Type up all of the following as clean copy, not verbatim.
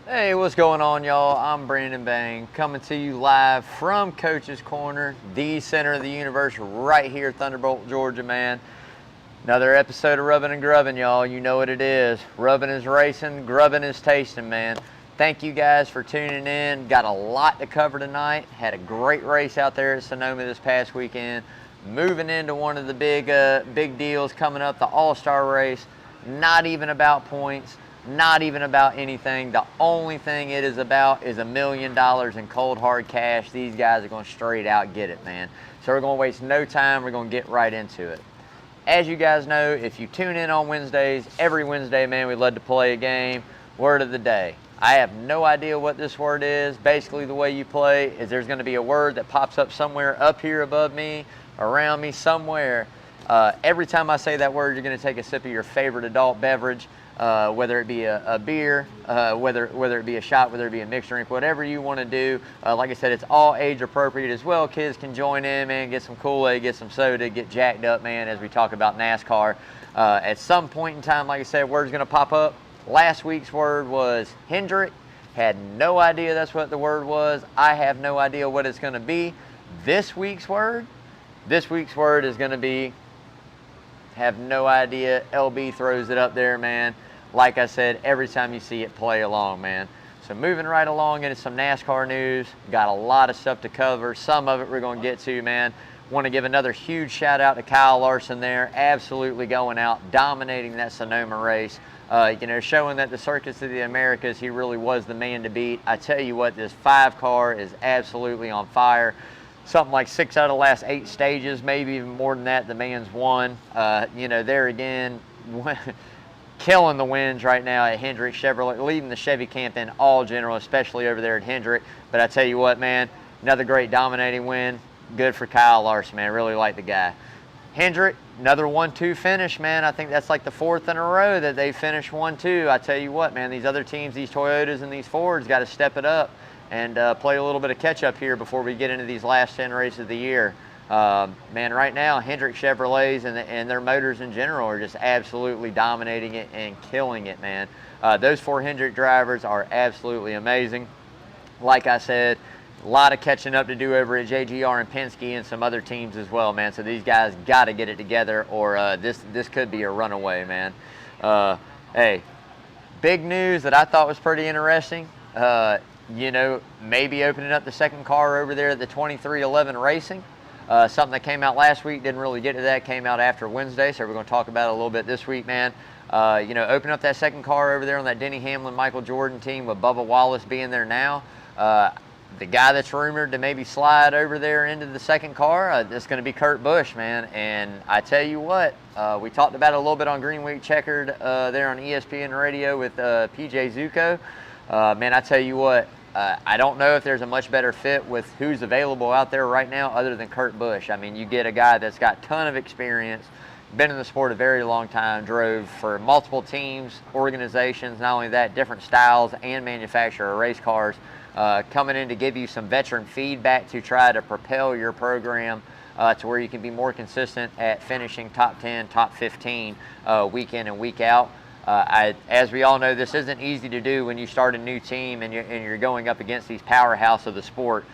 Hey, what's going on, y'all? I'm Brandon Bain, coming to you live from Coach's Corner, the center of the universe, right here, Thunderbolt, Georgia, man. Another episode of Rubbing and Grubbing, y'all. You know what it is. Rubbing is racing, grubbing is tasting, man. Thank you guys for tuning in. Got a lot to cover tonight. Had a great race out there at Sonoma this past weekend. Moving into one of the big deals coming up, the AllStar Race. Not even about points, not even about anything. The only thing it is about is $1 million in cold hard cash. These guys are going to straight out get it, man. So we're going to waste no time. We're going to get right into it. As you guys know, if you tune in on Wednesdays, every Wednesday, man, we love to play a game. Word of the day. I have no idea what this word is. Basically, the way you play is there's going to be a word that pops up somewhere up here above me, around me, somewhere. Every time I say that word, you're going to take a sip of your favorite adult beverage, whether it be a beer, whether it be a shot, whether it be a mixed drink, whatever you want to do. Like I said, it's all age appropriate as well. Kids can join in, man, get some Kool-Aid, get some soda, get jacked up, man, as we talk about NASCAR. At some point in time, like I said, word's going to pop up. Last week's word was Hendrick. Had no idea that's what the word was. I have no idea what it's going to be. This week's word is going to be, have no idea. LB throws it up there, man. Like I said, every time you see it, play along, man. So moving right along into some NASCAR news. Got a lot of stuff to cover. Some of it we're going to get to, man. Want to give another huge shout out to Kyle Larson there. Absolutely going out, dominating that Sonoma race. Showing that the Circus of the Americas, he really was the man to beat. I tell you what, this 5 car is absolutely on fire. Something like 6 out of the last 8 stages, maybe even more than that, the man's won. There again, killing the wins right now at Hendrick Chevrolet, leading the Chevy camp in all general, especially over there at Hendrick. But I tell you what, man, another great dominating win. Good for Kyle Larson, man. Really like the guy. Hendrick, another 1-2 finish, man. I think that's like the 4th in a row that they finished 1-2. I tell you what, man, these other teams, these Toyotas and these Fords, got to step it up and play a little bit of catch-up here before we get into these last 10 races of the year. Man, right now, Hendrick Chevrolets and their motors in general are just absolutely dominating it and killing it, man. Those 4 Hendrick drivers are absolutely amazing. Like I said, a lot of catching up to do over at JGR and Penske and some other teams as well, man. So these guys got to get it together, or this could be a runaway, man. Hey, big news that I thought was pretty interesting. Maybe opening up the second car over there at the 2311 Racing. Something that came out last week, didn't really get to that, came out after Wednesday, so we're going to talk about it a little bit this week, man. Open up that second car over there on that Denny Hamlin, Michael Jordan team with Bubba Wallace being there now. The guy that's rumored to maybe slide over there into the second car, it's going to be Kurt Busch, man. And I tell you what, we talked about it a little bit on Green Week Checkered there on ESPN Radio with PJ Zuko. Man, I tell you what, I don't know if there's a much better fit with who's available out there right now other than Kurt Busch. I mean, you get a guy that's got a ton of experience, been in the sport a very long time, drove for multiple teams, organizations, not only that, different styles and manufacturer of race cars, coming in to give you some veteran feedback to try to propel your program to where you can be more consistent at finishing top 10, top 15 week in and week out. As we all know, this isn't easy to do when you start a new team and you're going up against these powerhouse of the sport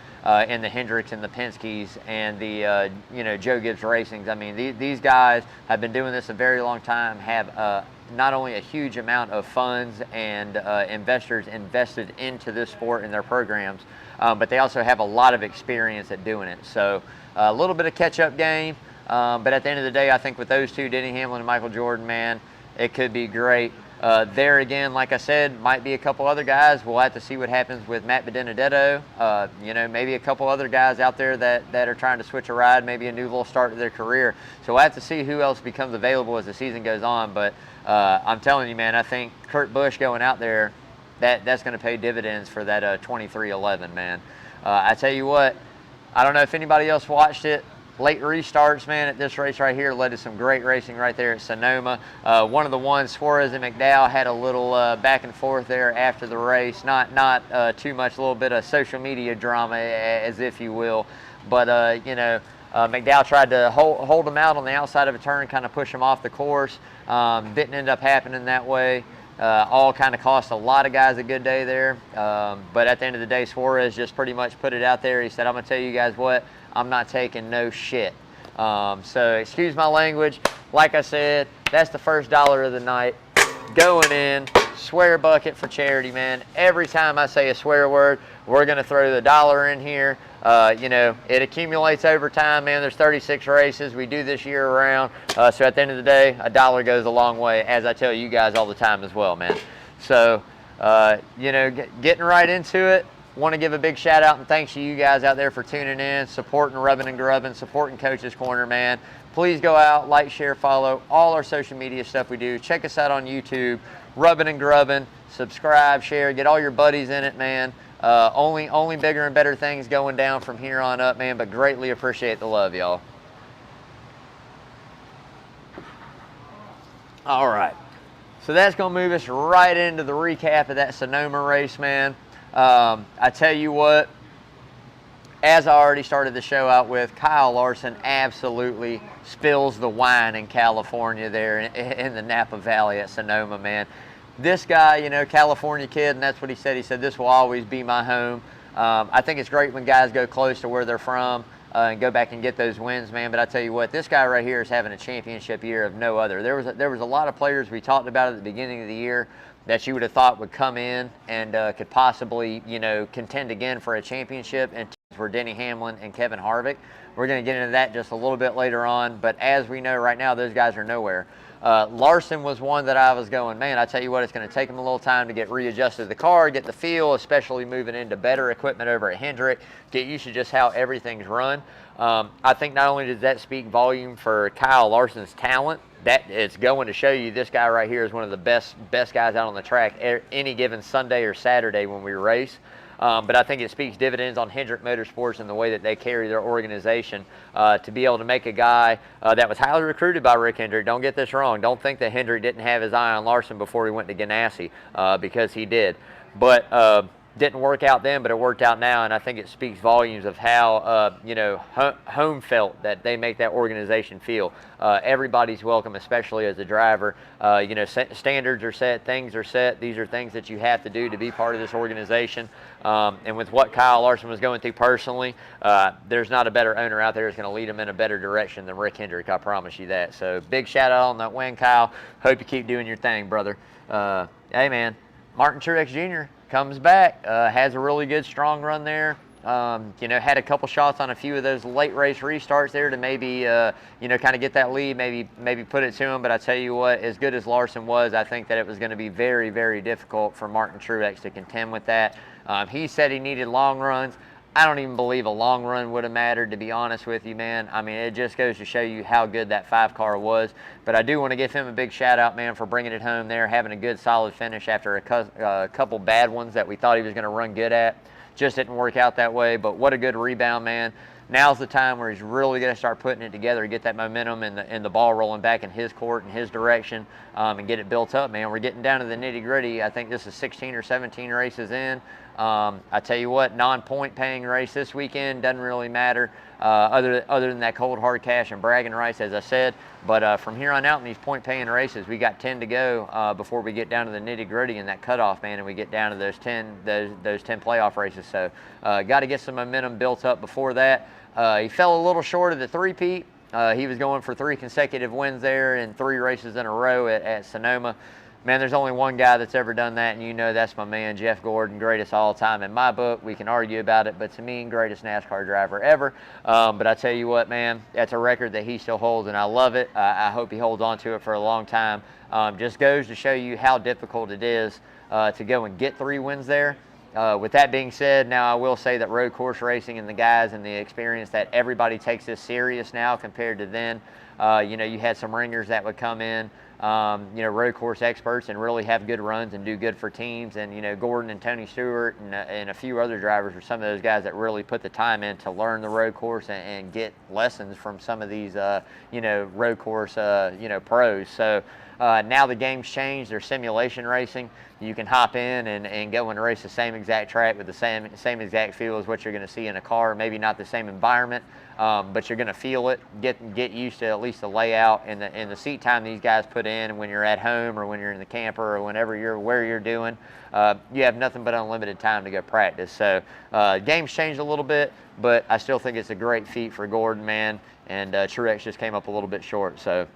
in the Hendricks and the Penskes and the Joe Gibbs Racings. I mean, these guys have been doing this a very long time, have not only a huge amount of funds and investors invested into this sport and their programs, but they also have a lot of experience at doing it. So a little bit of catch-up game, but at the end of the day, I think with those two, Denny Hamlin and Michael Jordan, man, it could be great. There again, like I said, might be a couple other guys. We'll have to see what happens with Matt Benedetto. Maybe a couple other guys out there that are trying to switch a ride, maybe a new little start to their career. So we'll have to see who else becomes available as the season goes on. But I'm telling you, man, I think Kurt Busch going out there, that's going to pay dividends for that 2311, man. I tell you what, I don't know if anybody else watched it. Late restarts, man, at this race right here led to some great racing right there at Sonoma. One of the ones, Suarez and McDowell had a little back and forth there after the race. Not too much, a little bit of social media drama, as if you will. But, McDowell tried to hold him out on the outside of a turn, kind of push him off the course. Didn't end up happening that way. all kind of cost a lot of guys a good day there. But at the end of the day, Suarez just pretty much put it out there. He said, I'm going to tell you guys what, I'm not taking no shit. So excuse my language. Like I said, that's the first dollar of the night. Going in, swear bucket for charity, man. Every time I say a swear word, we're going to throw the dollar in here. You know, it accumulates over time, man. There's 36 races. We do this year round. So at the end of the day, a dollar goes a long way, as I tell you guys all the time as well, man. So, you know, getting right into it. Want to give a big shout out and thanks to you guys out there for tuning in, supporting Rubbing and Grubbing, supporting Coach's Corner, man. Please go out, like, share, follow all our social media stuff we do. Check us out on YouTube, Rubbing and Grubbing. Subscribe, share, get all your buddies in it, man. Only bigger and better things going down from here on up, man, but greatly appreciate the love, y'all. All right. So that's going to move us right into the recap of that Sonoma race, man. I tell you what, as I already started the show out with, Kyle Larson absolutely spills the wine in California there in the Napa Valley at Sonoma, man. This guy, you know, California kid, and that's what he said. He said, this will always be my home. I think it's great when guys go close to where they're from and go back and get those wins, man. But I tell you what, this guy right here is having a championship year of no other. There was a lot of players we talked about at the beginning of the year that you would have thought would come in and could possibly, you know, contend again for a championship, and were Denny Hamlin and Kevin Harvick. We're going to get into that just a little bit later on, but as we know right now, those guys are nowhere. Larson was one that I was going, man, I tell you what, it's going to take him a little time to get readjusted to the car, get the feel, especially moving into better equipment over at Hendrick, get used to just how everything's run. I think not only does that speak volume for Kyle Larson's talent, that it's going to show you this guy right here is one of the best guys out on the track any given Sunday or Saturday when we race. But I think it speaks dividends on Hendrick Motorsports and the way that they carry their organization to be able to make a guy that was highly recruited by Rick Hendrick. Don't get this wrong. Don't think that Hendrick didn't have his eye on Larson before he went to Ganassi, because he did. But didn't work out then, but it worked out now, and I think it speaks volumes of how, you know, home felt that they make that organization feel. Everybody's welcome, especially as a driver. You know, standards are set, things are set. These are things that you have to do to be part of this organization. And with what Kyle Larson was going through personally, there's not a better owner out there that's going to lead him in a better direction than Rick Hendrick, I promise you that. So big shout out on that win, Kyle. Hope you keep doing your thing, brother. Hey, man, Martin Truex Jr. comes back, has a really good, strong run there. You know, had a couple shots on a few of those late race restarts there to maybe, you know, kind of get that lead, maybe put it to him. But I tell you what, as good as Larson was, I think that it was going to be very, very difficult for Martin Truex to contend with that. He said he needed long runs. I don't even believe a long run would have mattered, to be honest with you, man. I mean, it just goes to show you how good that 5 car was. But I do want to give him a big shout out, man, for bringing it home there, having a good, solid finish after a couple bad ones that we thought he was going to run good at. Just didn't work out that way, but what a good rebound, man. Now's the time where he's really going to start putting it together, get that momentum and the ball rolling back in his court and his direction, and get it built up, man. We're getting down to the nitty-gritty. I think this is 16 or 17 races in. I tell you what, non-point paying race this weekend doesn't really matter, other than that cold hard cash and bragging rights, as I said. But from here on out in these point paying races, we got 10 to go before we get down to the nitty gritty and that cutoff, man, and we get down to those 10 playoff races. So got to get some momentum built up before that. He fell a little short of the three-peat. He was going for 3 consecutive wins there in 3 races in a row at Sonoma. Man, there's only one guy that's ever done that, and you know that's my man, Jeff Gordon, greatest all time in my book. We can argue about it, but to me, greatest NASCAR driver ever. But I tell you what, man, that's a record that he still holds, and I love it. I hope he holds on to it for a long time. Just goes to show you how difficult it is to go and get 3 wins there. With that being said, now I will say that road course racing and the guys and the experience that everybody takes this serious now compared to then. You know, you had some ringers that would come in, you know, road course experts and really have good runs and do good for teams. And, you know, Gordon and Tony Stewart and a few other drivers are some of those guys that really put the time in to learn the road course and get lessons from some of these, you know, road course, you know, pros. So Now the game's changed. They're simulation racing. You can hop in and go and race the same exact track with the same exact feel as what you're going to see in a car. Maybe not the same environment, but you're going to feel it. Get used to at least the layout and the seat time these guys put in when you're at home or when you're in the camper or where you're doing. You have nothing but unlimited time to go practice. So game's changed a little bit, but I still think it's a great feat for Gordon, man. And Truex just came up a little bit short. So.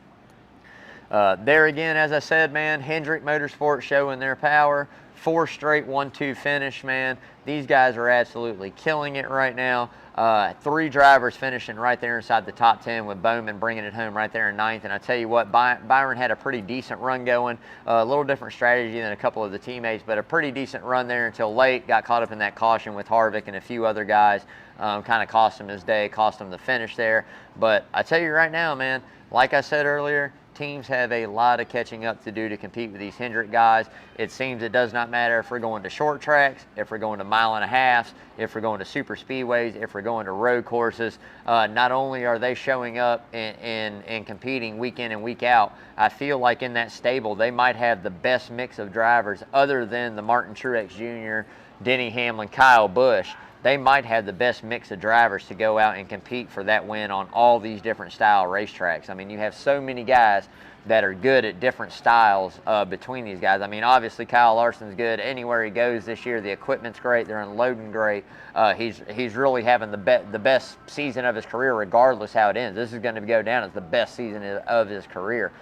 There again, as I said, man, Hendrick Motorsports showing their power. 4 straight 1-2 finish, man. These guys are absolutely killing it right now. 3 drivers finishing right there inside the top 10 with Bowman bringing it home right there in 9th. And I tell you what, Byron had a pretty decent run going. A little different strategy than a couple of the teammates, but a pretty decent run there until late. Got caught up in that caution with Harvick and a few other guys. Kind of cost him his day, cost him the finish there. But I tell you right now, man, like I said earlier, teams have a lot of catching up to do to compete with these Hendrick guys. It seems it does not matter if we're going to short tracks, if we're going to 1.5 miles, if we're going to super speedways, if we're going to road courses. Not only are they showing up and competing week in and week out, I feel like in that stable they might have the best mix of drivers other than the Martin Truex Jr., Denny Hamlin, Kyle Busch. They might have the best mix of drivers to go out and compete for that win on all these different style racetracks. I mean, you have so many guys that are good at different styles between these guys. I mean, obviously Kyle Larson's good anywhere he goes this year. The equipment's great. They're unloading great. He's really having the best season of his career regardless how it ends. This is going to go down as the best season of his career.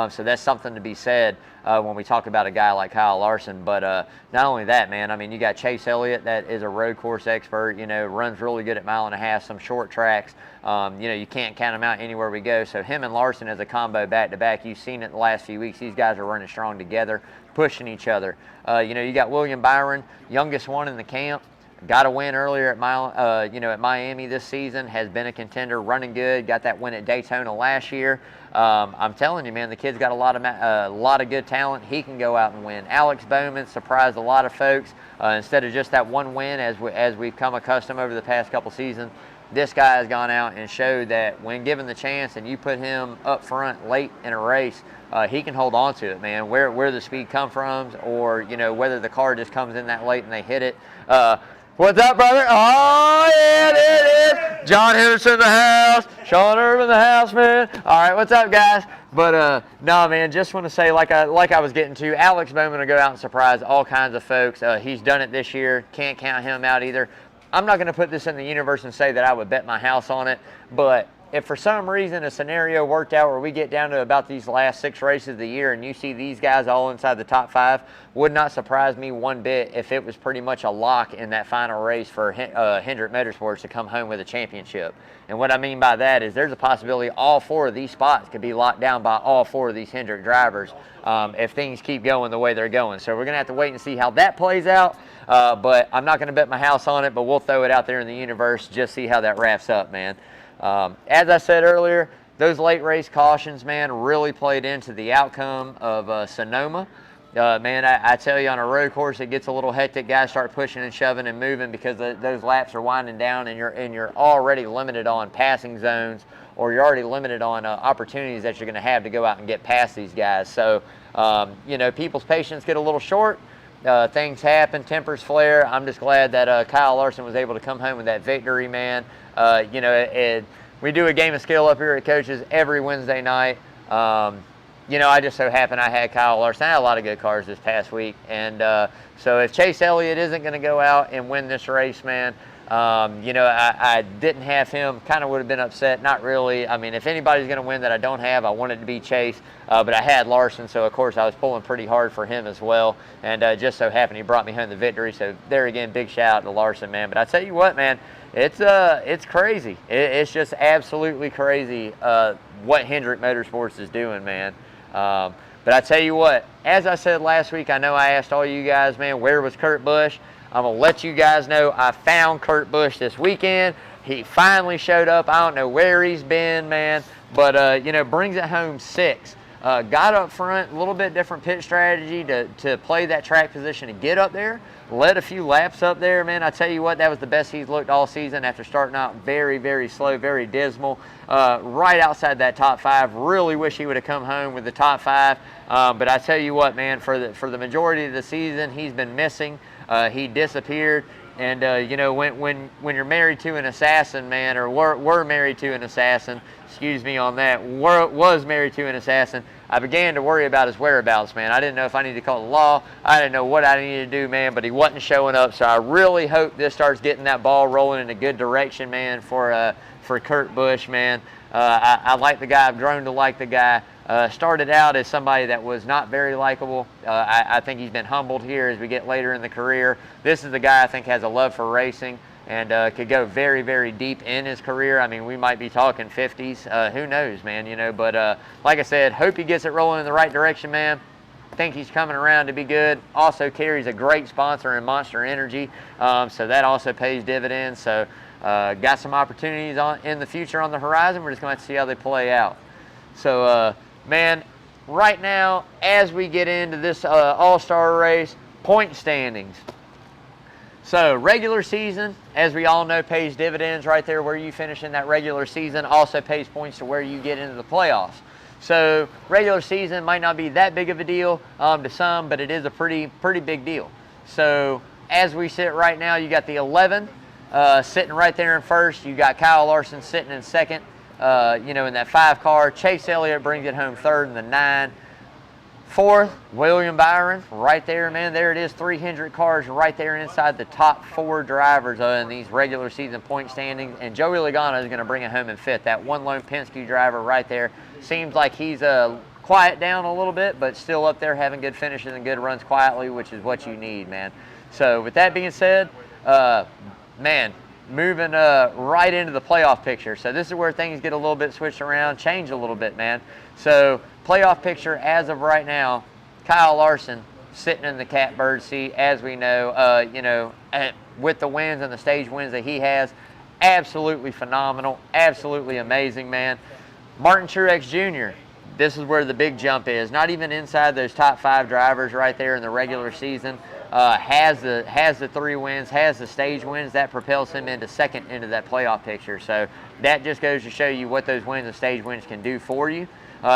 So that's something to be said when we talk about a guy like Kyle Larson. But not only that, man, I mean, you got Chase Elliott that is a road course expert, you know, runs really good at 1.5 miles, some short tracks. You know, you can't count him out anywhere we go. So him and Larson as a combo back-to-back, you've seen it the last few weeks. These guys are running strong together, pushing each other. You know, you got William Byron, youngest one in the camp. Got a win earlier at Miami this season. Has been a contender, running good. Got that win at Daytona last year. I'm telling you, man, the kid's got a lot of good talent. He can go out and win. Alex Bowman surprised a lot of folks. Instead of just that one win, as we've come accustomed over the past couple seasons, this guy has gone out and showed that when given the chance and you put him up front late in a race, he can hold on to it, man. Where the speed comes from, or you know whether the car just comes in that late and they hit it. What's up, brother? Oh, yeah, there it is. John Henderson in the house. Sean Irvin in the house, man. All right, what's up, guys? But, no, man, just want to say, like I was getting to, Alex Bowman will go out and surprise all kinds of folks. He's done it this year. Can't count him out either. I'm not going to put this in the universe and say that I would bet my house on it, but if for some reason a scenario worked out where we get down to about these last 6 races of the year and you see these guys all inside the top 5, would not surprise me one bit if it was pretty much a lock in that final race for Hendrick Motorsports to come home with a championship. And what I mean by that is there's a possibility all 4 of these spots could be locked down by all 4 of these Hendrick drivers if things keep going the way they're going. So we're going to have to wait and see how that plays out. But I'm not going to bet my house on it, but we'll throw it out there in the universe, just see how that wraps up, man. As I said earlier, those late race cautions, man, really played into the outcome of Sonoma. Man, I tell you, on a road course, it gets a little hectic. Guys start pushing and shoving and moving because those laps are winding down, and you're already limited on passing zones, or you're already limited on opportunities that you're going to have to go out and get past these guys. So, you know, people's patience get a little short. Things happen, tempers flare. I'm just glad that Kyle Larson was able to come home with that victory, man. You know, we do a game of skill up here at Coaches every Wednesday night. You know, I just so happened I had Kyle Larson. I had a lot of good cars this past week. And so if Chase Elliott isn't going to go out and win this race, man, you know, I didn't have him. Kind of would have been upset. Not really. I mean, if anybody's going to win that I don't have, I wanted to be Chase. But I had Larson, so of course I was pulling pretty hard for him as well. And just so happened he brought me home the victory. So there again, big shout out to Larson, man. But I tell you what, man, it's crazy. It's just absolutely crazy what Hendrick Motorsports is doing, man. But I tell you what, as I said last week, I know I asked all you guys, man, where was Kurt Busch? I'm going to let you guys know I found Kurt Busch this weekend. He finally showed up. I don't know where he's been, man, but, you know, brings it home 6. got up front, a little bit different pit strategy to play that track position and get up there. Led a few laps up there, man. I tell you what, that was the best he's looked all season after starting out very, very slow, very dismal. Right outside that top 5. Really wish he would have come home with the top 5. But I tell you what, man, for the majority of the season, he's been missing. He disappeared. And, you know, when you're married to an assassin, man, or were married to an assassin, excuse me on that, was married to an assassin, I began to worry about his whereabouts, man. I didn't know if I needed to call the law. I didn't know what I needed to do, man, but he wasn't showing up. So I really hope this starts getting that ball rolling in a good direction, man, for Kurt Busch, man. I like the guy. I've grown to like the guy. Started out as somebody that was not very likable. I think he's been humbled here as we get later in the career. This is the guy I think has a love for racing and could go very, very deep in his career. I mean, we might be talking 50s. Who knows, man, you know. But like I said, hope he gets it rolling in the right direction, man. Think he's coming around to be good. Also carries a great sponsor in Monster Energy, so that also pays dividends. So got some opportunities in the future on the horizon. We're just going to have to see how they play out. So, man, right now, as we get into this All-Star race, point standings. So, regular season, as we all know, pays dividends right there where you finish in that regular season. Also pays points to where you get into the playoffs. So, regular season might not be that big of a deal to some, but it is a pretty big deal. So, as we sit right now, you got the 11 sitting right there in first. You got Kyle Larson sitting in second. You know, in that 5 car. Chase Elliott brings it home third in the 9. Fourth, William Byron, right there, man. There it is, 3 Hendrick cars right there inside the top 4 drivers in these regular season point standings. And Joey Logano is going to bring it home in 5th. That one lone Penske driver right there. Seems like he's quiet down a little bit, but still up there having good finishes and good runs quietly, which is what you need, man. So with that being said, man, moving right into the playoff picture. So this is where things get a little bit switched around, change a little bit, man. So playoff picture as of right now, Kyle Larson sitting in the catbird seat, as we know, you know, with the wins and the stage wins that he has, absolutely phenomenal, absolutely amazing, man. Martin Truex Jr., this is where the big jump is. Not even inside those top 5 drivers right there in the regular season. Has the 3 wins, has the stage wins. That propels him into second into that playoff picture. So that just goes to show you what those wins and stage wins can do for you.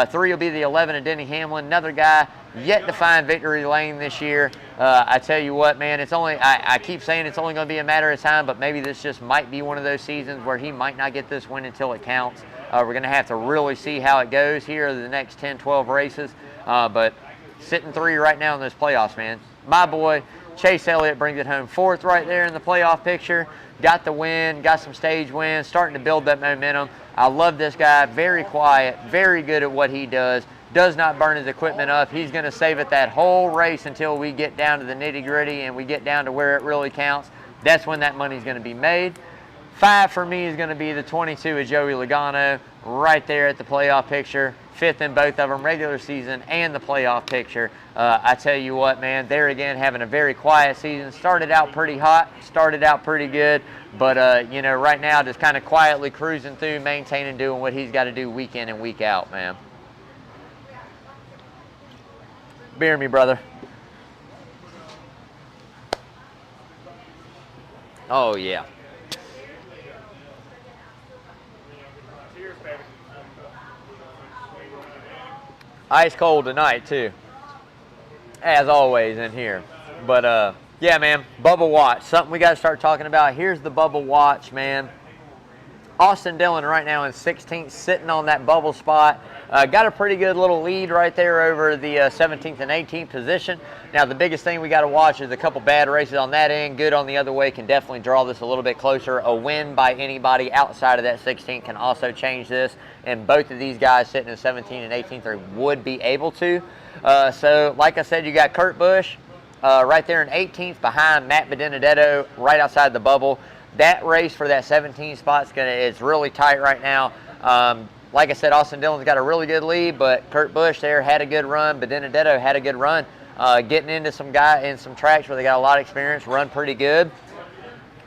3 will be the 11 of Denny Hamlin, another guy yet to find victory lane this year. I tell you what, man, it's only I keep saying it's only going to be a matter of time, but maybe this just might be one of those seasons where he might not get this win until it counts. We're going to have to really see how it goes here the next 10, 12 races. But sitting 3 right now in those playoffs, man. My boy, Chase Elliott brings it home 4th right there in the playoff picture. Got the win, got some stage wins, starting to build that momentum. I love this guy. Very quiet, very good at what he does. Does not burn his equipment up. He's going to save it that whole race until we get down to the nitty-gritty and we get down to where it really counts. That's when that money's going to be made. 5 for me is going to be the 22 of Joey Logano right there at the playoff picture. 5th in both of them, regular season and the playoff picture. I tell you what, man, there again having a very quiet season. Started out pretty hot, started out pretty good, but, you know, right now just kind of quietly cruising through, maintaining, doing what he's got to do week in and week out, man. Beer me, brother. Oh, yeah. Ice cold tonight, too, as always in here. But, yeah, man, Bubba Watch, something we got to start talking about. Here's the Bubba Watch, man. Austin Dillon right now in 16th, sitting on that bubble spot. Got a pretty good little lead right there over the 17th and 18th position. Now, the biggest thing we got to watch is a couple bad races on that end. Good on the other way can definitely draw this a little bit closer. A win by anybody outside of that 16th can also change this. And both of these guys sitting in 17th and 18th would be able to. So, like I said, you got Kurt Busch right there in 18th behind Matt Benedetto right outside the bubble. That race for that 17 spot is really tight right now. Like I said, Austin Dillon's got a really good lead, but Kurt Busch there had a good run. Benedetto had a good run. Getting into some tracks where they got a lot of experience, run pretty good.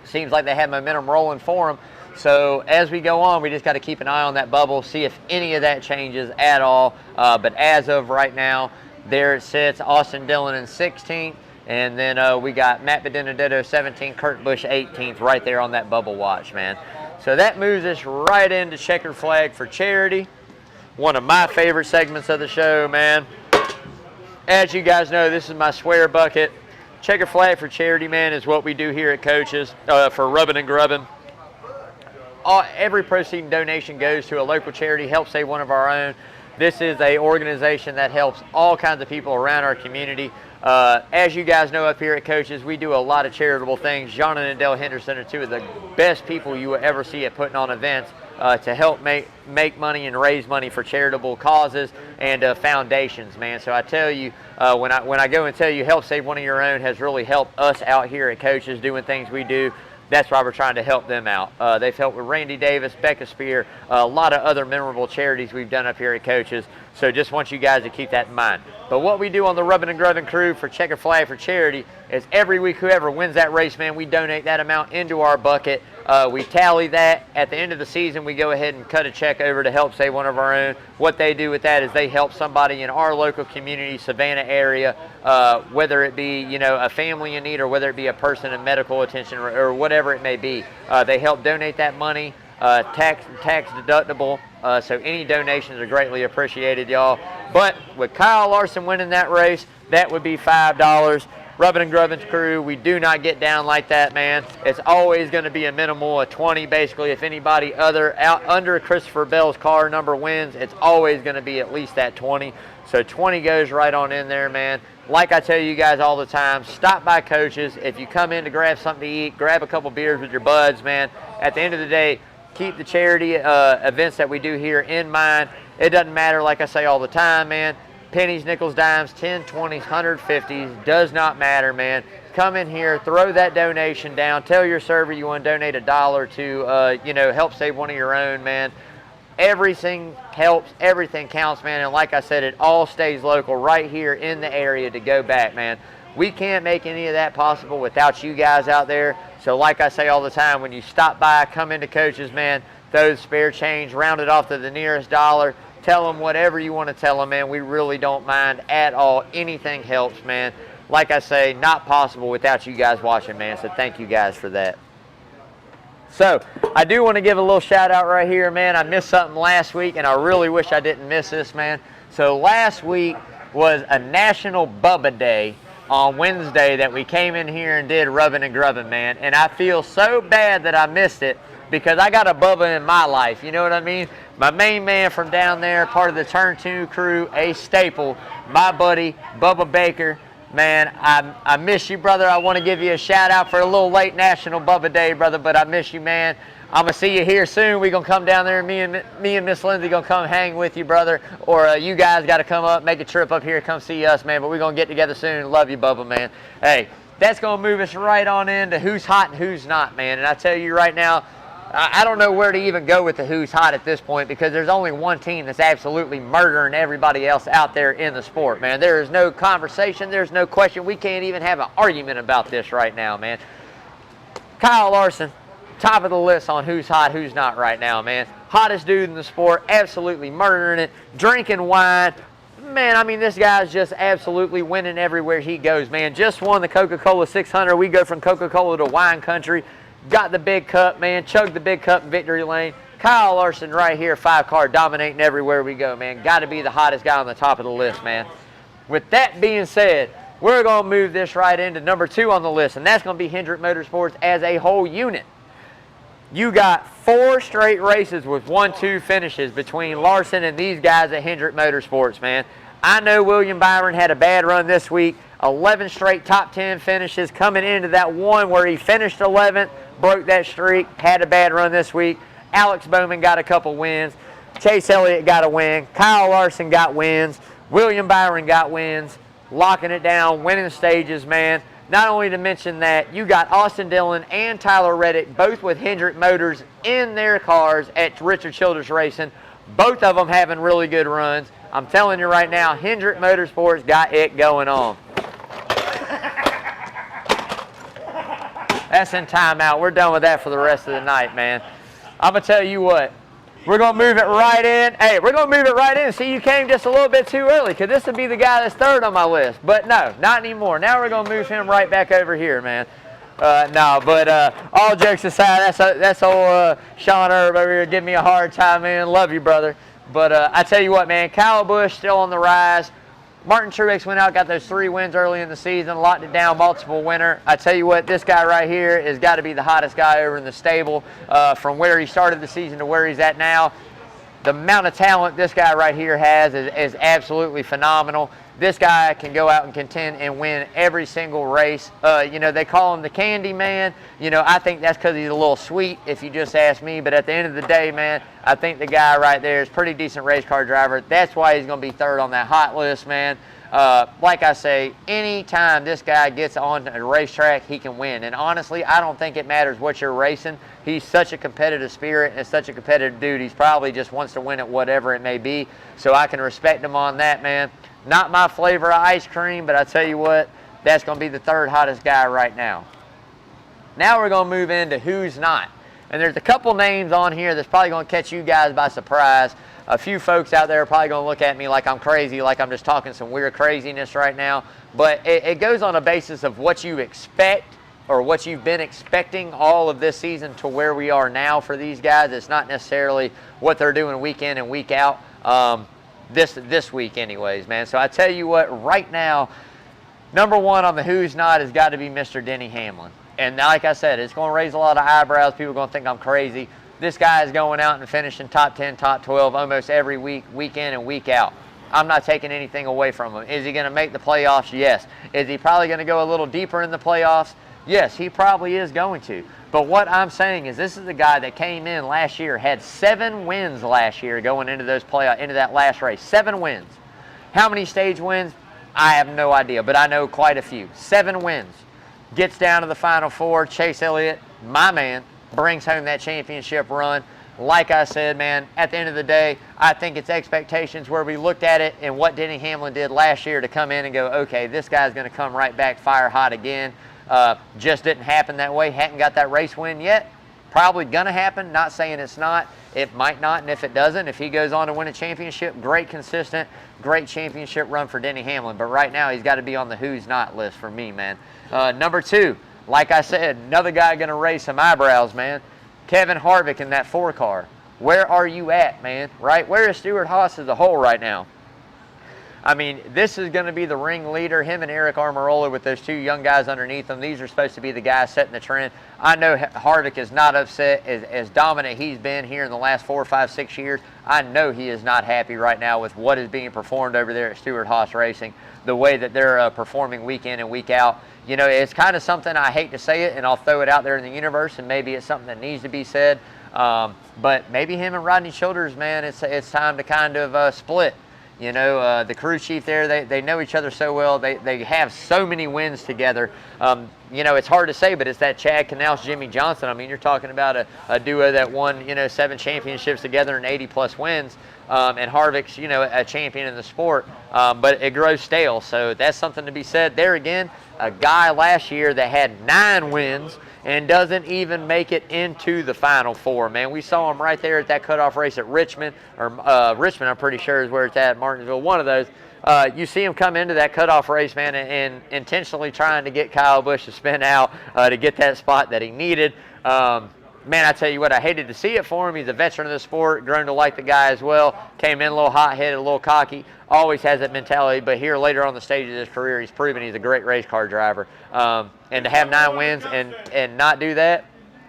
Seems like they had momentum rolling for them. So as we go on, we just got to keep an eye on that bubble, see if any of that changes at all. But as of right now, there it sits, Austin Dillon in 16th. And then we got Matt Benedetto 17th, Kurt Busch 18th right there on that bubble watch, man. So that moves us right into Checkered Flag for Charity. One of my favorite segments of the show, man. As you guys know, this is my swear bucket. Checkered Flag for Charity, man, is what we do here at Coaches for Rubbing and Grubbing. Every proceeding donation goes to a local charity, help save one of our own. This is an organization that helps all kinds of people around our community. As you guys know up here at Coaches, we do a lot of charitable things. John and Adele Henderson are two of the best people you will ever see at putting on events to help make money and raise money for charitable causes and foundations, man. So I tell you, when I go and tell you help save one of your own has really helped us out here at Coaches doing things we do. That's why we're trying to help them out. They've helped with Randy Davis, Becca Spear, a lot of other memorable charities we've done up here at Coaches. So just want you guys to keep that in mind. But what we do on the Rubbing and Grubbing crew for Checkered Flag for Charity is every week whoever wins that race, man, we donate that amount into our bucket. We tally that. At the end of the season, we go ahead and cut a check over to help save one of our own. What they do with that is they help somebody in our local community, Savannah area, whether it be, you know, a family in need or whether it be a person in medical attention or whatever it may be. They help donate that money, tax deductible. So any donations are greatly appreciated, y'all. But with Kyle Larson winning that race, that would be $5. Rubbing and Grubbing's crew, we do not get down like that, man. It's always going to be a minimal of 20, basically. If anybody under Christopher Bell's car number wins, it's always going to be at least that 20. So 20 goes right on in there, man. Like I tell you guys all the time, stop by Coaches. If you come in to grab something to eat, grab a couple beers with your buds, man. At the end of the day, keep the charity events that we do here in mind. It doesn't matter, like I say all the time, man. Pennies, nickels, dimes, 10, 20s, 150s, does not matter, man. Come in here, throw that donation down. Tell your server you want to donate $1 to, you know, help save one of your own, man. Everything helps, everything counts, man. And like I said, it all stays local right here in the area to go back, man. We can't make any of that possible without you guys out there. So like I say all the time, when you stop by, come into Coaches, man, throw the spare change, round it off to the nearest dollar. Tell them whatever you want to tell them, man. We really don't mind at all. Anything helps, man. Like I say, not possible without you guys watching, man. So thank you guys for that. So I do want to give a little shout out right here, man. I missed something last week, and I really wish I didn't miss this, man. So last week was a National Bubba Day on Wednesday that we came in here and did Rubbing and Grubbing, man. And I feel so bad that I missed it because I got a Bubba in my life, you know what I mean? My main man from down there, part of the Turn 2 crew, a staple, my buddy, Bubba Baker. Man, I miss you, brother. I want to give you a shout out for a little late National Bubba Day, brother, but I miss you, man. I'm going to see you here soon. We're going to come down there, and me and Miss Lindsay going to come hang with you, brother. Or you guys got to come up, make a trip up here, come see us, man. But we're going to get together soon. Love you, Bubba, man. Hey, that's going to move us right on into who's hot and who's not, man. And I tell you right now, I don't know where to even go with the who's hot at this point because there's only one team that's absolutely murdering everybody else out there in the sport, man. There is no conversation. There's no question. We can't even have an argument about this right now, man. Kyle Larson, top of the list on who's hot, who's not right now, man. Hottest dude in the sport, absolutely murdering it, drinking wine. Man, I mean, this guy's just absolutely winning everywhere he goes, man. Just won the Coca-Cola 600. We go from Coca-Cola to wine country. Got the big cup, man. Chugged the big cup in victory lane. Kyle Larson right here, 5-car, dominating everywhere we go, man. Got to be the hottest guy on the top of the list, man. With that being said, we're going to move this right into number 2 on the list, and that's going to be Hendrick Motorsports as a whole unit. You got 4 straight races with 1-2 finishes between Larson and these guys at Hendrick Motorsports, man. I know William Byron had a bad run this week. 11 straight top 10 finishes coming into that one where he finished 11th, broke that streak, had a bad run this week. Alex Bowman got a couple wins. Chase Elliott got a win. Kyle Larson got wins. William Byron got wins. Locking it down, winning stages, man. Not only to mention that, you got Austin Dillon and Tyler Reddick, both with Hendrick Motors in their cars at Richard Childress Racing. Both of them having really good runs. I'm telling you right now, Hendrick Motorsports got it going on. That's in timeout. We're done with that for the rest of the night, man. I'm going to tell you what. We're going to move it right in. Hey, we're going to move it right in. See, you came just a little bit too early because this would be the guy that's third on my list. But no, not anymore. Now we're going to move him right back over here, man. All jokes aside, that's old Sean Herb over here giving me a hard time, man. Love you, brother. But I tell you what, man, Kyle Busch still on the rise. Martin Truex went out, got those 3 wins early in the season, locked it down, multiple winner. I tell you what, this guy right here has got to be the hottest guy over in the stable from where he started the season to where he's at now. The amount of talent this guy right here has is absolutely phenomenal. This guy can go out and contend and win every single race. They call him the Candy Man. I think that's because he's a little sweet, if you just ask me. But at the end of the day, man, I think the guy right there is a pretty decent race car driver. That's why he's going to be third on that hot list, man. Like I say, anytime this guy gets on a racetrack, he can win. And honestly, I don't think it matters what you're racing. He's such a competitive spirit and such a competitive dude. He's probably just wants to win at whatever it may be. So I can respect him on that, man. Not my flavor of ice cream, but I tell you what, that's going to be the third hottest guy right now. Now we're going to move into who's not. And there's a couple names on here that's probably going to catch you guys by surprise. A few folks out there are probably going to look at me like I'm crazy, like I'm just talking some weird craziness right now. But it goes on a basis of what you expect or what you've been expecting all of this season to where we are now for these guys. It's not necessarily what they're doing week in and week out. This week anyways, man. So I tell you what, right now, number one on the who's not has got to be Mr. Denny Hamlin. And like I said, it's going to raise a lot of eyebrows. People are going to think I'm crazy. This guy is going out and finishing top 10, top 12 almost every week, week in and week out. I'm not taking anything away from him. Is he going to make the playoffs? Yes. Is he probably going to go a little deeper in the playoffs? Yes, he probably is going to. But what I'm saying is this is the guy that came in last year, had 7 wins last year going into those into that last race. 7 wins. How many stage wins? I have no idea, but I know quite a few. 7 wins. Gets down to the Final Four. Chase Elliott, my man, brings home that championship run. Like I said, man, at the end of the day, I think it's expectations where we looked at it and what Denny Hamlin did last year to come in and go, okay, this guy's going to come right back fire hot again. Just didn't happen that way. Hadn't got that race win yet. Probably going to happen. Not saying it's not. It might not. And if it doesn't, if he goes on to win a championship, great consistent, great championship run for Denny Hamlin. But right now, he's got to be on the who's not list for me, man. Number 2, like I said, another guy going to raise some eyebrows, man. Kevin Harvick in that 4 car. Where are you at, man? Right? Where is Stewart-Haas as a whole right now? I mean, this is going to be the ringleader, him and Eric Almirola with those 2 young guys underneath them. These are supposed to be the guys setting the trend. I know Harvick is not upset as dominant he's been here in the last 4, 5, 6 years. I know he is not happy right now with what is being performed over there at Stewart-Haas Racing, the way that they're performing week in and week out. You know, it's kind of something, I hate to say it, and I'll throw it out there in the universe, and maybe it's something that needs to be said. But maybe him and Rodney Childers, man, it's time to kind of split. You know, the crew chief there, they know each other so well. They have so many wins together. You know, it's hard to say, but it's that Chad Knaus, Jimmy Johnson. I mean, you're talking about a duo that won, 7 championships together and 80-plus wins. And Harvick's, a champion in the sport. But it grows stale, so that's something to be said. There again, a guy last year that had 9 wins and doesn't even make it into the Final Four, man. We saw him right there at that cutoff race at Richmond, or Richmond, I'm pretty sure is where it's at, Martinsville, one of those. You see him come into that cutoff race, man, and intentionally trying to get Kyle Busch to spin out to get that spot that he needed. Man, I tell you what, I hated to see it for him. He's a veteran of the sport, grown to like the guy as well. Came in a little hot-headed, a little cocky. Always has that mentality, but here later on the stage of his career, he's proven he's a great race car driver. And to have 9 wins and not do that,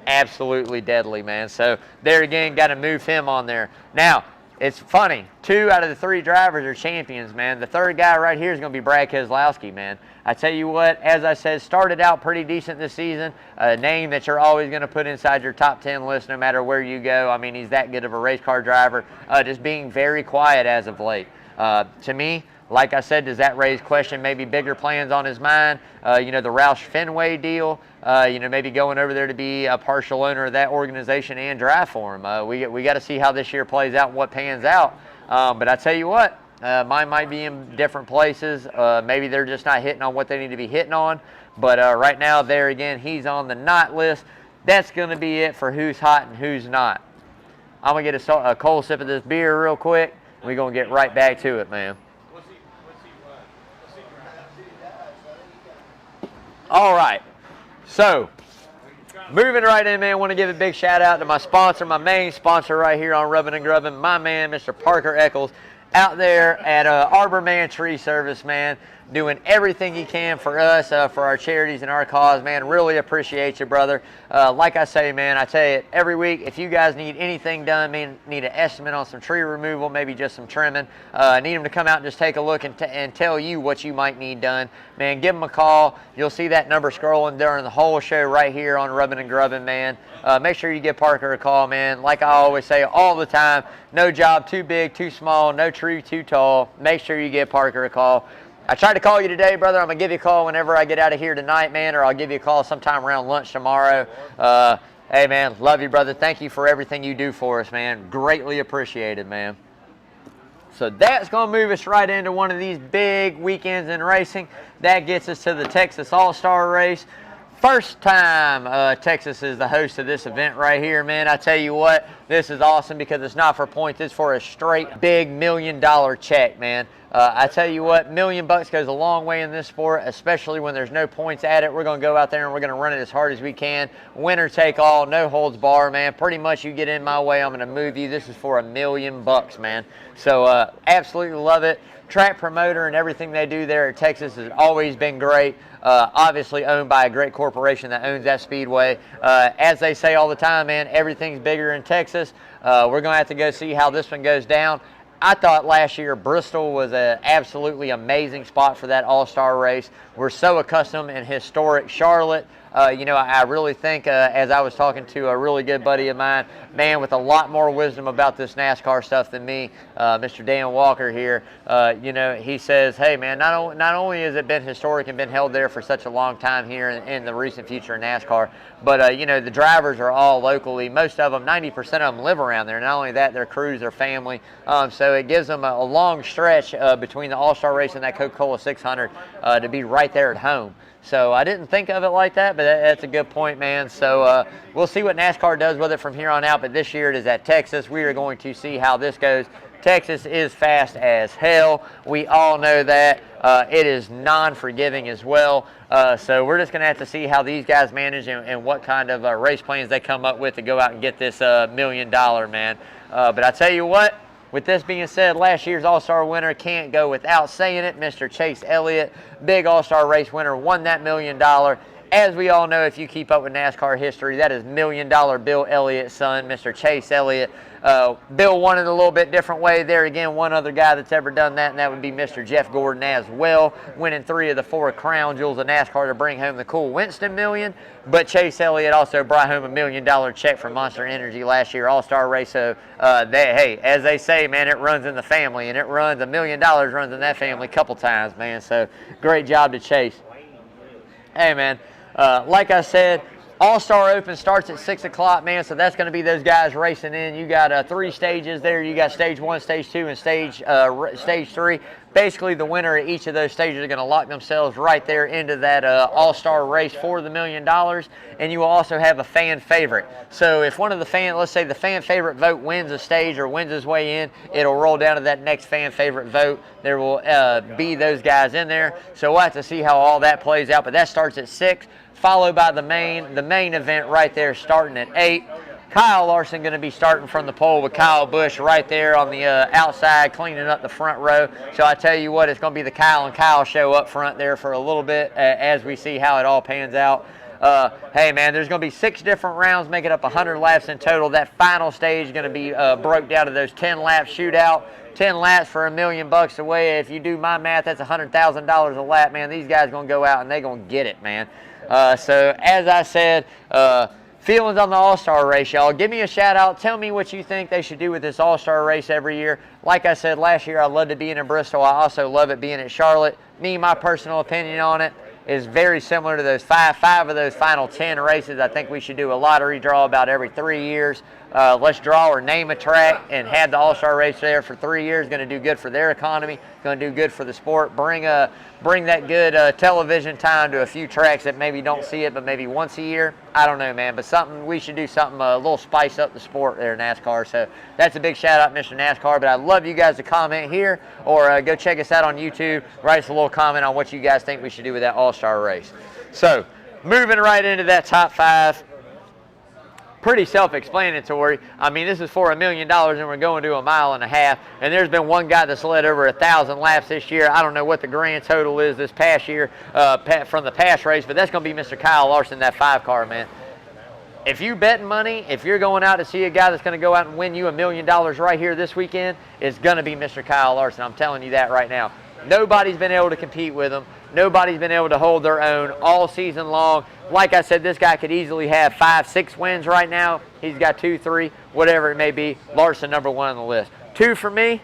absolutely deadly, man. So there again, got to move him on there. Now, it's funny. 2 out of the 3 drivers are champions, man. The third guy right here is going to be Brad Keselowski, man. I tell you what, as I said, started out pretty decent this season. A name that you're always going to put inside your top 10 list no matter where you go. I mean, he's that good of a race car driver. Just being very quiet as of late. To me, like I said, does that raise question, maybe bigger plans on his mind? The Roush Fenway deal, maybe going over there to be a partial owner of that organization and drive for him. We got to see how this year plays out and what pans out. But I tell you what, mine might be in different places. Maybe they're just not hitting on what they need to be hitting on. But right now, there again, he's on the not list. That's going to be it for who's hot and who's not. I'm going to get a cold sip of this beer real quick. We're going to get right back to it, man. All right. So, moving right in, man, I want to give a big shout out to my sponsor, my main sponsor right here on Rubbing and Grubbing, my man, Mr. Parker Eccles, out there at Arbor Man Tree Service, man, doing everything he can for us, for our charities and our cause, man. Really appreciate you, brother. Like I say, man, I tell you, every week, if you guys need anything done, need an estimate on some tree removal, maybe just some trimming, need them to come out and just take a look and tell you what you might need done, man, give them a call. You'll see that number scrolling during the whole show right here on Rubbing and Grubbing, man. Make sure you give Parker a call, man. Like I always say all the time, no job too big, too small, no tree too tall. Make sure you give Parker a call. I tried to call you today, brother. I'm going to give you a call whenever I get out of here tonight, man, or I'll give you a call sometime around lunch tomorrow. Hey, man, love you, brother. Thank you for everything you do for us, man. Greatly appreciated, man. So that's going to move us right into one of these big weekends in racing. That gets us to the Texas AllStar Race. First time Texas is the host of this event right here, man. I tell you what, this is awesome because it's not for points. It's for a straight big $1 million check, man. I tell you what, $1 million goes a long way in this sport, especially when there's no points at it. We're going to go out there and we're going to run it as hard as we can. Winner take all, no holds bar, man. Pretty much you get in my way, I'm going to move you. This is for $1 million, man. So absolutely love it. Track promoter and everything they do there at Texas has always been great. Obviously owned by a great corporation that owns that speedway. As they say all the time, man, everything's bigger in Texas. We're going to have to go see how this one goes down. I thought last year Bristol was an absolutely amazing spot for that All-Star race. We're so accustomed in historic Charlotte. You know, I really think, as I was talking to a really good buddy of mine, man with a lot more wisdom about this NASCAR stuff than me, Mr. Dan Walker here, you know, he says, hey, man, not only has it been historic and been held there for such a long time here in the recent future of NASCAR, but, you know, the drivers are all locally. Most of them, 90% of them live around there. Not only that, their crews, their family. So it gives them a long stretch between the All-Star race and that Coca-Cola 600 to be right there at home. So I didn't think of it like that, but that's a good point, man. So we'll see what NASCAR does with it from here on out, but this year it is at Texas. We are going to see how this goes. Texas is fast as hell. We all know that. It is non-forgiving as well. So we're just going to have to see how these guys manage and what kind of race plans they come up with to go out and get this $1 million, man. But I tell you what, with this being said, last year's All-Star winner, can't go without saying it, Mr. Chase Elliott, big All-Star race winner, won that $1 million. As we all know, if you keep up with NASCAR history, that is $1 million Bill Elliott's son, Mr. Chase Elliott. Bill won it a little bit different way. There again, one other guy that's ever done that, and that would be Mr. Jeff Gordon as well, winning 3 of the 4 crown jewels of NASCAR to bring home the cool Winston million. But Chase Elliott also brought home $1 million check from Monster Energy last year, All-Star race. So, hey, as they say, man, it runs in the family, and it runs $1 million runs in that family a couple times, man. So, great job to Chase. Hey, man. Like I said, All-Star Open starts at 6 o'clock, man, so that's going to be those guys racing in. You got 3 stages there. You got stage 1, stage 2, and stage 3. Basically, the winner at each of those stages are going to lock themselves right there into that All-Star race for the $1 million, and you will also have a fan favorite. So if one of the let's say the fan favorite vote wins a stage or wins his way in, it'll roll down to that next fan favorite vote. There will be those guys in there. So we'll have to see how all that plays out, but that starts at 6. Followed by the main event right there starting at 8. Kyle Larson going to be starting from the pole with Kyle Busch right there on the outside cleaning up the front row. So I tell you what, it's going to be the Kyle and Kyle show up front there for a little bit as we see how it all pans out. Hey, man, there's going to be 6 different rounds making up 100 laps in total. That final stage is going to be broke down to those 10-lap shootout. 10 laps for $1 million away. If you do my math, that's $100,000 a lap, man. These guys going to go out and they're going to get it, man. So as I said, feelings on the All-Star race, y'all. Give me a shout out. Tell me what you think they should do with this All-Star race every year. Like I said last year, I loved it being in Bristol. I also love it being at Charlotte. My personal opinion on it is very similar to those five of those final 10 races. I think we should do a lottery draw about every 3 years. Let's draw or name a track and have the All-Star race there for 3 years. Going to do good for their economy. Going to do good for the sport. Bring that good television time to a few tracks that maybe don't see it, but maybe once a year. I don't know, man, but we should do something, a little spice up the sport there, NASCAR. So that's a big shout out, Mr. NASCAR. But I'd love you guys to comment here or go check us out on YouTube. Write us a little comment on what you guys think we should do with that All-Star race. So moving right into that top 5. Pretty self-explanatory. I mean, this is for $1 million, and we're going to 1.5 miles. And there's been one guy that's led over 1,000 laps this year. I don't know what the grand total is this past year from the past race, but that's going to be Mr. Kyle Larson, that 5-car, man. If you betting money, if you're going out to see a guy that's going to go out and win you $1 million right here this weekend, it's going to be Mr. Kyle Larson. I'm telling you that right now. Nobody's been able to compete with him. Nobody's been able to hold their own all season long. Like I said, this guy could easily have 5, 6 wins right now. He's got 2, 3, whatever it may be. Larson, number 1 on the list. 2 for me.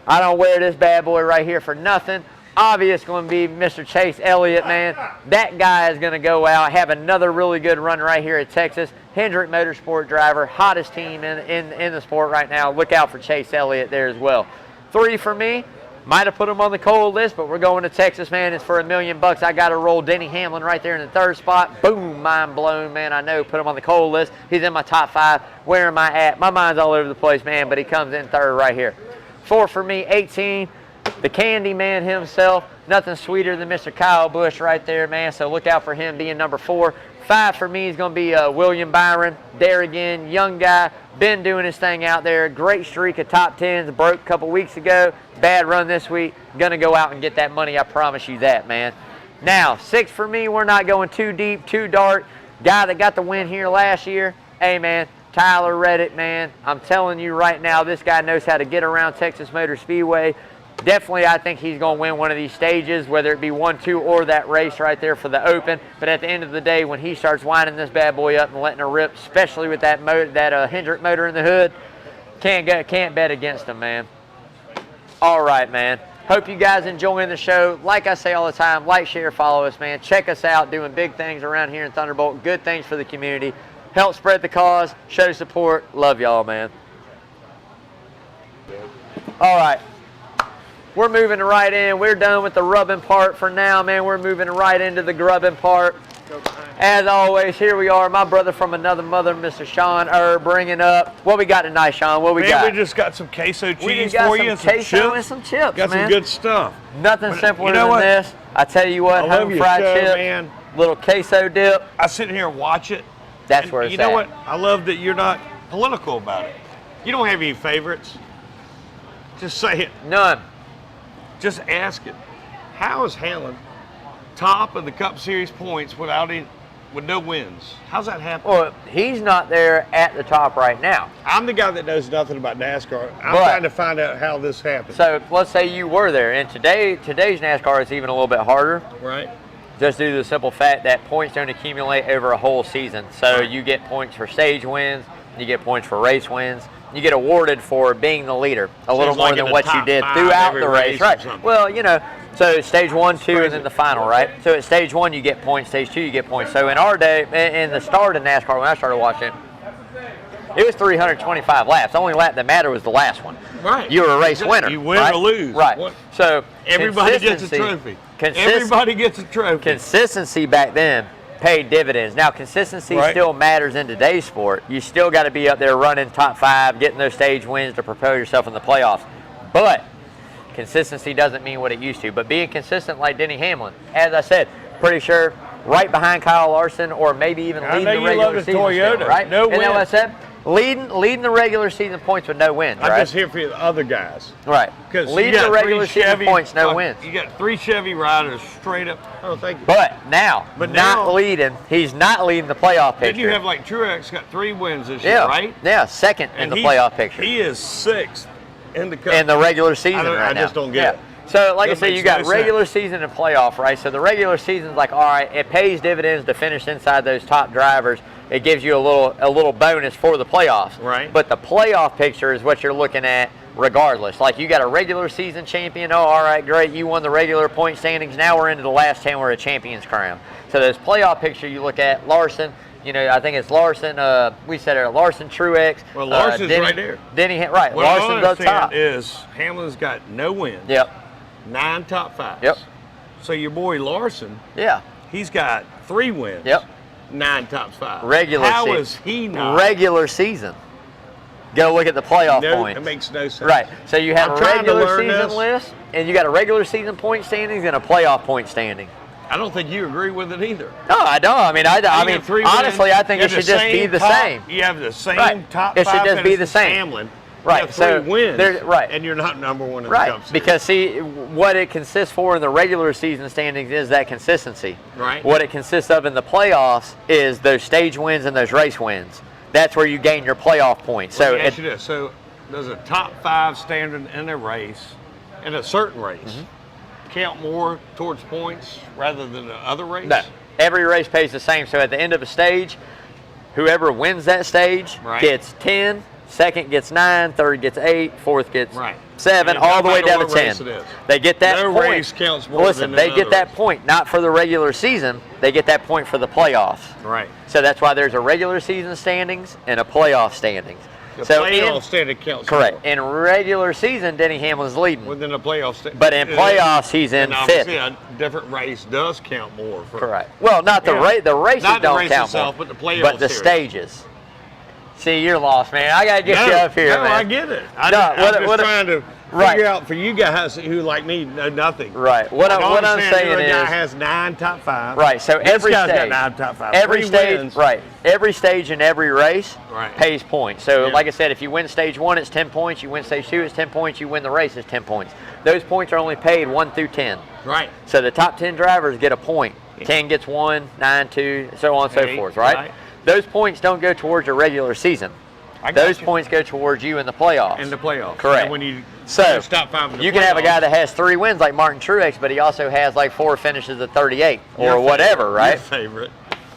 I don't wear this bad boy right here for nothing. Obvious going to be Mr. Chase Elliott, man. That guy is going to go out, have another really good run right here at Texas. Hendrick Motorsport driver, hottest team in the sport right now. Look out for Chase Elliott there as well. 3 for me. Might have put him on the cold list, but we're going to Texas, man. It's for $1 million. I got to roll Denny Hamlin right there in the 3rd spot. Boom, mind blown, man. I know, put him on the cold list. He's in my top 5. Where am I at? My mind's all over the place, man, but he comes in 3rd right here. 4 for me, 18. The Candy Man himself. Nothing sweeter than Mr. Kyle Busch right there, man. So look out for him being number 4. 5 for me is going to be William Byron. There again, young guy, been doing his thing out there. Great streak of top 10s, broke a couple weeks ago. Bad run this week. Going to go out and get that money, I promise you that, man. Now, 6 for me, we're not going too deep, too dark. Guy that got the win here last year, hey, man, Tyler Reddick, man. I'm telling you right now, this guy knows how to get around Texas Motor Speedway. Definitely, I think he's going to win one of these stages, whether it be 1, 2, or that race right there for the Open. But at the end of the day, when he starts winding this bad boy up and letting her rip, especially with that Hendrick motor in the hood, can't bet against him, man. All right, man. Hope you guys enjoying the show. Like I say all the time, like, share, follow us, man. Check us out, doing big things around here in Thunderbolt. Good things for the community. Help spread the cause. Show support. Love y'all, man. All right. We're moving right in. We're done with the rubbing part for now, man. We're moving right into the grubbing part. As always, here we are. My brother from another mother, Mr. Sean bringing up. What we got tonight, Sean? What we got? We just got some queso cheese for you and some chips. And some chips, got man. some good stuff. Nothing simpler than this. I tell you what, home fried chips, man. Little queso dip. I sit here and watch it. That's where it's at. You know what? I love that you're not political about it. You don't have any favorites. Just say it. None. Just ask it. How is Hamlin top of the Cup Series points with no wins? How's that happen? Well, he's not there at the top right now. I'm the guy that knows nothing about NASCAR. I'm trying to find out how this happened. So let's say you were there, and today's NASCAR is even a little bit harder. Right. Just due to the simple fact that points don't accumulate over a whole season. So you get points for stage wins, you get points for race wins. You get awarded for being the leader a little more than what you did throughout the race. Right. Well, you know, so stage 1, 2, and then the final, right? So at stage 1, you get points. Stage 2, you get points. So in our day, in the start of NASCAR, when I started watching, it was 325 laps. The only lap that mattered was the last one. Right. You were a race winner. You win or lose. Right. So everybody gets a trophy. Everybody gets a trophy. Consistency back then paid dividends. Now, consistency still matters in today's sport. You still got to be up there running top 5, getting those stage wins to propel yourself in the playoffs. But consistency doesn't mean what it used to. But being consistent like Denny Hamlin, as I said, pretty sure right behind Kyle Larson, or maybe even leading the regular season. Toyota. Still, right? No wins. Isn't that what I said? Leading the regular season points with no wins, right? I'm just here for the other guys. Right. Leading the regular season points, no wins. You got 3 Chevy riders straight up. Oh, thank you. But now, he's not leading the playoff picture. Then you have like Truex got 3 wins this year, right? Yeah, second in the playoff picture. He is 6th in the Cup. In the regular season I just don't get it. So, like I said, you got regular season and playoff, right? So the regular season's like, all right, it pays dividends to finish inside those top drivers. It gives you a little bonus for the playoffs. Right. But the playoff picture is what you're looking at regardless. Like, you got a regular season champion. Oh, all right, great. You won the regular point standings. Now we're into the last 10 where a champion's crown. So this playoff picture you look at, Larson, you know, I think it's Larson, we said it, Larson, Truex. Well, Larson's right there. Denny, right. What Larson's up top. Is Hamlin's got no wins. Yep. 9 top 5s. Yep. So your boy Larson, yeah, he's got 3 wins. Yep. 9 top 5. Regular How season. is he not? Regular season. Go look at the playoff points. That makes no sense. Right. So you have I'm a trying to regular learn season this. list, and you got a regular season point standings and a playoff point standing. I don't think you agree with it either. No, I don't. I mean, I mean, honestly, I think it should just be the same. You have the same Right. top It 5 should just be the finishes same. Hamlin. Right. You have 3 wins. Right. And you're not number 1 in the Right. Cup Series. Because see, what it consists for in the regular season standings is that consistency. Right. What it consists of in the playoffs is those stage wins and those race wins. That's where you gain your playoff points. Let So me ask you this. So does a top 5 standard in a race, in a certain race, count more towards points rather than the other race? No. Every race pays the same. So at the end of a stage, whoever wins that stage gets 10, second gets 9, third gets 8, fourth gets 7, And all the way no matter down to what 10. race it is. They get that No point. race counts more Listen, than they another get that race. point, not for the regular season. They get that point for the playoffs. Right. So that's why there's a regular season standings and a playoff standings. The So playoff standing counts correct. more. In regular season, Denny Hamlin's leading. Within the playoff standing. But in playoffs, he's in and obviously fifth. a different race does count more. For, Correct. Well, not the the races Not the don't race count itself, more, but the playoff but the series. stages. See, you're lost, man. I gotta get you up here, no, man. I get it. I'm No, just trying to figure out for you guys who, like me, know nothing. Right. What I'm saying you're a guy is, has 9 top 5. right. So This every guy's stage, got 9 top 5. every 3 stage, wins. right. Every stage in every race Right. pays points. So, Yeah. like I said, if you win stage 1, it's 10 points. You win stage 2, it's 10 points. You win the race, it's 10 points. Those points are only paid 1 through 10. Right. So the top 10 drivers get a point. 10 gets 1, 9, 2, so on and so 8, forth, right? right. Those points don't go towards your regular season. Those points go towards you in the playoffs. In the playoffs. Correct. And when you So top 5 in the you can have a playoffs, guy that has 3 wins like Martin Truex, but he also has like 4 finishes of 38 or whatever, right? Your favorite.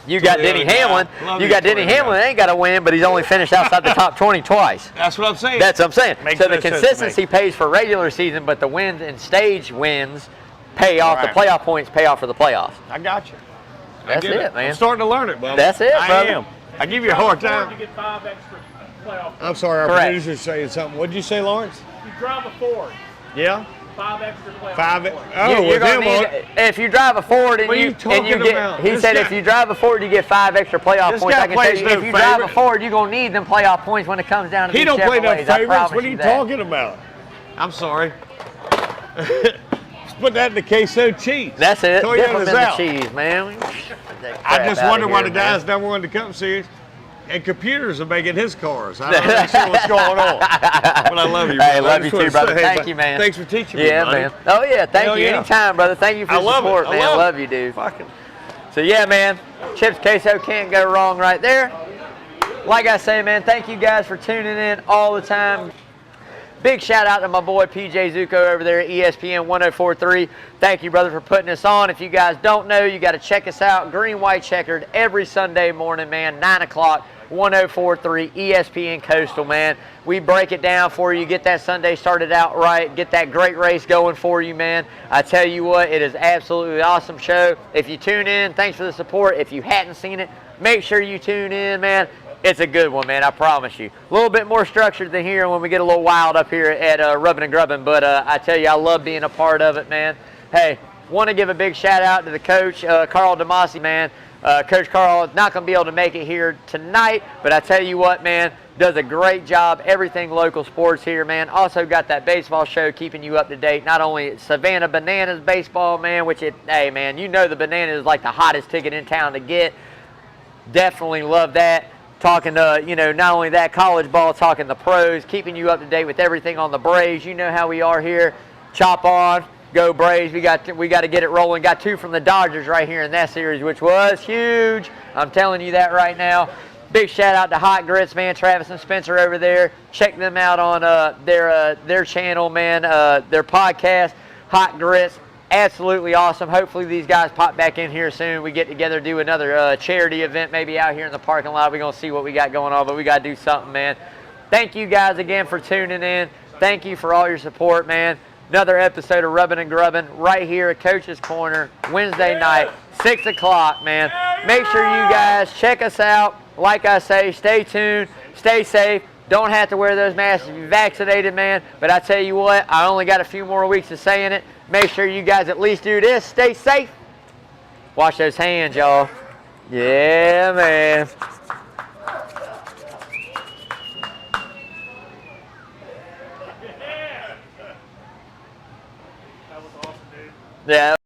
You got Toyota Denny guy. Hamlin. Love You you, got Denny Toyota Hamlin. guy. Ain't got to win, but he's only finished outside the top 20 twice. That's what I'm saying. That's what I'm saying. Makes So no the sense to me. consistency pays for regular season, but the wins and stage wins pay off. Right. The playoff points pay off for the playoffs. I got you. That's I get it, man. I'm starting to learn it, Bubba. That's it, I brother. am. I give you a hard time. You get 5 extra playoff. I'm sorry, our Correct. producer's saying something. What did you say, Lawrence? You drive a Ford, Yeah? 5 extra playoff. 5. points. Oh, You're with gonna him need, on. if you drive a Ford and What are you and talking get, about? he This said guy- if you drive a Ford, you get 5 extra playoff This points. guy I can tell plays you, no if you drive a favorite. Ford, you're gonna need them playoff points when it comes down to He these don't play no Chevrolets. I favorites. promise What are you that. talking about? I'm sorry. Let's put that in the queso cheese. That's it. Dip 'em Toyota's in out. the cheese, man. I just wonder why the guy. guy's number 1 in the Cup Series and computers are making his cars. I don't understand what's going on. But I love you, Hey, brother. I love just you wanna too, brother. say, hey, Thank you, man. Thanks for teaching me, Yeah, buddy. man. Oh yeah, thank Hell you. yeah. Anytime, brother. Thank you for I the love it. support, I man. love it. Love you, dude. Fucking. So yeah, man. Chips queso can't go wrong right there. Like I say, man, thank you guys for tuning in all the time. Big shout out to my boy PJ Zuko over there at ESPN 1043. Thank you, brother, for putting us on. If you guys don't know, you got to check us out. Green, White, Checkered every Sunday morning, man, 9 o'clock, 1043 ESPN Coastal, man. We break it down for you, get that Sunday started out right, get that great race going for you, man. I tell you what, it is absolutely awesome show. If you tune in, thanks for the support. If you hadn't seen it, make sure you tune in, man. It's a good one, man, I promise you. A little bit more structured than here when we get a little wild up here at Rubbing and Grubbing, but I tell you, I love being a part of it, man. Hey, want to give a big shout out to the coach, Carl DeMasi, man. Coach Carl is not going to be able to make it here tonight, but I tell you what, man, does a great job. Everything local sports here, man. Also got that baseball show keeping you up to date. Not only Savannah Bananas baseball, man, hey, man, you know the Bananas is like the hottest ticket in town to get. Definitely love that. Talking to, not only that, college ball, talking the pros, keeping you up to date with everything on the Braves. You know how we are here. Chop on, go Braves. We got to get it rolling. Got 2 from the Dodgers right here in that series, which was huge. I'm telling you that right now. Big shout out to Hot Grits, man. Travis and Spencer over there. Check them out on their channel, man. Their podcast, Hot Grits. Absolutely awesome. Hopefully these guys pop back in here soon. We get together, do another charity event maybe out here in the parking lot. We're going to see what we got going on, but we got to do something, man. Thank you guys again for tuning in. Thank you for all your support, man. Another episode of Rubbing and Grubbing right here at Coach's Corner, Wednesday night, 6 o'clock, man. Make sure you guys check us out. Like I say, stay tuned, stay safe. Don't have to wear those masks if you're vaccinated, man. But I tell you what, I only got a few more weeks of saying it. Make sure you guys at least do this. Stay safe. Wash those hands, y'all. Yeah, man. That was awesome, dude. Yeah.